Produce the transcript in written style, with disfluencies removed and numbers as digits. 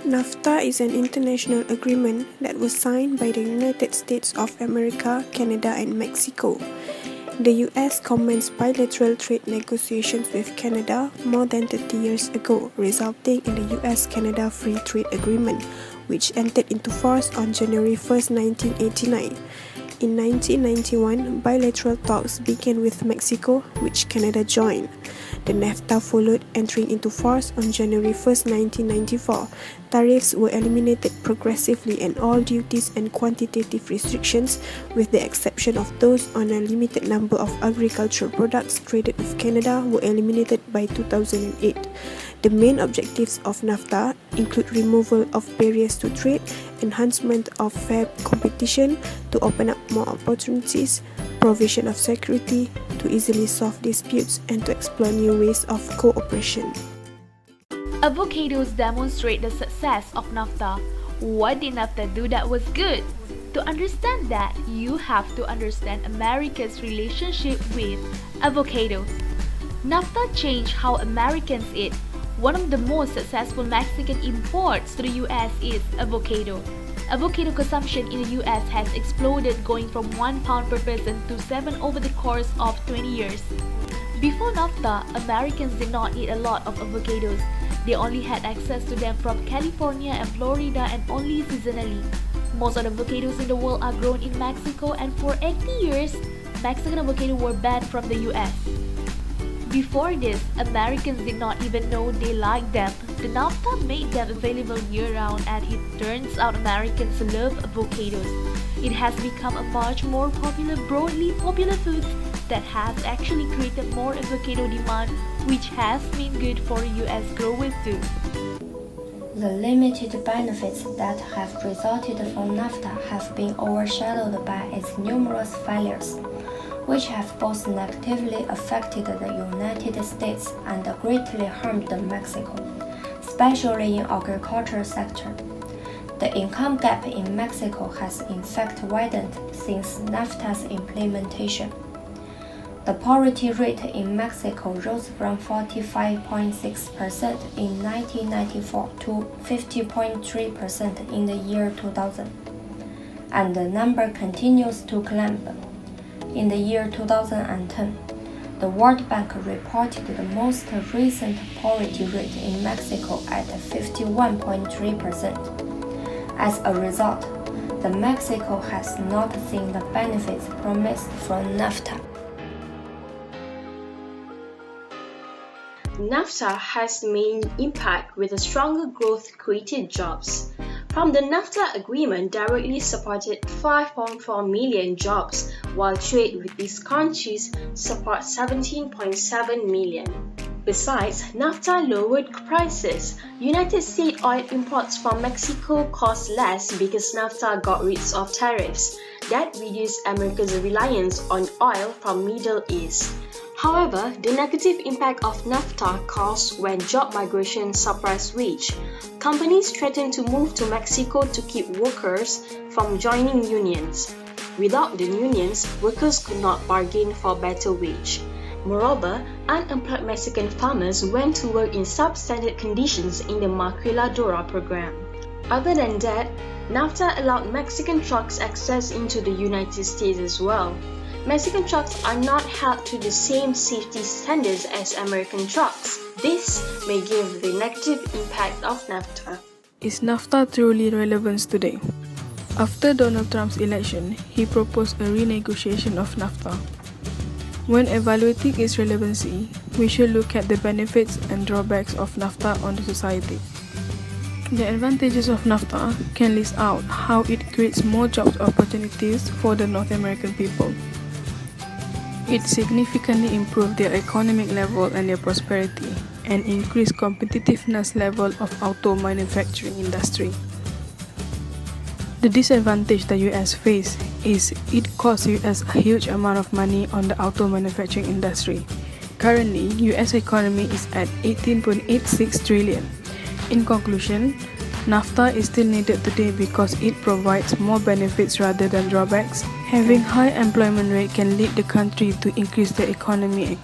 NAFTA is an international agreement that was signed by the United States of America, Canada, and Mexico. The US commenced bilateral trade negotiations with Canada more than 30 years ago, resulting in the US-Canada Free Trade Agreement, which entered into force on January 1, 1989. In 1991, bilateral talks began with Mexico, which Canada joined. The NAFTA followed, entering into force on January 1, 1994. Tariffs were eliminated progressively and all duties and quantitative restrictions, with the exception of those on a limited number of agricultural products traded with Canada, were eliminated by 2008. The main objectives of NAFTA include removal of barriers to trade, enhancement of fair competition to open up more opportunities, provision of security to easily solve disputes, and to explore new ways of cooperation. Avocados demonstrate the success of NAFTA. What did NAFTA do that was good? To understand that, you have to understand America's relationship with avocados. NAFTA changed how Americans eat. One of the most successful Mexican imports to the US is avocado. Avocado consumption in the US has exploded, going from 1 pound per person to 7 over the course of 20 years. Before NAFTA, Americans did not eat a lot of avocados. They only had access to them from California and Florida and only seasonally. Most of the avocados in the world are grown in Mexico, and for 80 years, Mexican avocados were banned from the US. Before this, Americans did not even know they liked them. The NAFTA made them available year-round, and it turns out Americans love avocados. It has become a much more broadly popular food that has actually created more avocado demand, which has been good for US growers too. The limited benefits that have resulted from NAFTA have been overshadowed by its numerous failures, which have both negatively affected the United States and greatly harmed Mexico, especially in agriculture sector. The income gap in Mexico has in fact widened since NAFTA's implementation. The poverty rate in Mexico rose from 45.6% in 1994 to 50.3% in the year 2000, and the number continues to climb. In the year 2010, the World Bank reported the most recent poverty rate in Mexico at 51.3%. As a result, Mexico has not seen the benefits promised from NAFTA. NAFTA has the main impact with a stronger growth created jobs. From the NAFTA agreement directly supported 5.4 million jobs, while trade with these countries supports 17.7 million. Besides, NAFTA lowered prices. United States oil imports from Mexico cost less because NAFTA got rid of tariffs. That reduced America's reliance on oil from Middle East. However, the negative impact of NAFTA caused when job migration suppressed wage. Companies threatened to move to Mexico to keep workers from joining unions. Without the unions, workers could not bargain for better wage. Moreover, unemployed Mexican farmers went to work in substandard conditions in the Maquiladora program. Other than that, NAFTA allowed Mexican trucks access into the United States as well. Mexican trucks are not held to the same safety standards as American trucks. This may give the negative impact of NAFTA. Is NAFTA truly relevant today? After Donald Trump's election, he proposed a renegotiation of NAFTA. When evaluating its relevancy, we should look at the benefits and drawbacks of NAFTA on the society. The advantages of NAFTA can list out how it creates more job opportunities for the North American people. It significantly improved their economic level and their prosperity, and increased competitiveness level of auto manufacturing industry. The disadvantage the US face is it costs US a huge amount of money on the auto manufacturing industry. Currently, US economy is at 18.86 trillion. In conclusion, NAFTA is still needed today because it provides more benefits rather than drawbacks. Having high employment rate can lead the country to increase their economic